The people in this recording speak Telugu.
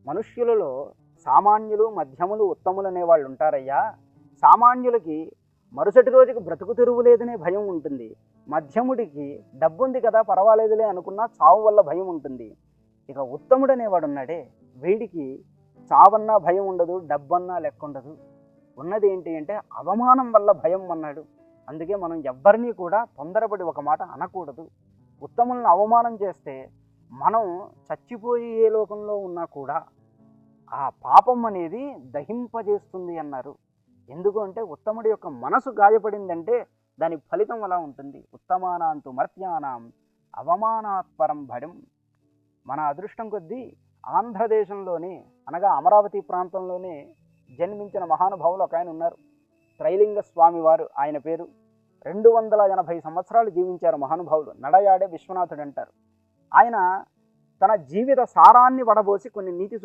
మనుష్యులలో సామాన్యులు, మధ్యములు, ఉత్తములు అనేవాళ్ళు ఉంటారయ్యా. సామాన్యులకి మరుసటి రోజుకి బ్రతుకు తెరువు లేదనే భయం ఉంటుంది. మధ్యముడికి డబ్బుంది కదా పర్వాలేదులే అనుకున్నా చావు వల్ల భయం ఉంటుంది. ఇక ఉత్తముడు అనేవాడు ఉన్నాడే, వీడికి చావన్నా భయం ఉండదు, డబ్బన్నా లెక్క ఉండదు. ఉన్నది ఏంటి అంటే అవమానం వల్ల భయం అన్నాడు. అందుకే మనం ఎవ్వరినీ కూడా తొందరపడి ఒక మాట అనకూడదు. ఉత్తములను అవమానం చేస్తే మనం చచ్చిపోయి ఏ లోకంలో ఉన్నా కూడా ఆ పాపం అనేది దహింపజేస్తుంది అన్నారు. ఎందుకు అంటే ఉత్తముడి యొక్క మనసు గాయపడిందంటే దాని ఫలితం అలా ఉంటుంది. ఉత్తమానాంతు మర్త్యానాం అవమానాత్పరం భయం. మన అదృష్టం కొద్దీ ఆంధ్రదేశంలోనే అనగా అమరావతి ప్రాంతంలోనే జన్మించిన మహానుభావులు ఒక ఆయన ఉన్నారు. త్రైలింగ స్వామి వారు ఆయన పేరు. 280 సంవత్సరాలు జీవించారు మహానుభావులు. నడయాడే విశ్వనాథుడు అంటారు. ఆయన తన జీవిత సారాన్ని వడబోసి కొన్ని నీతి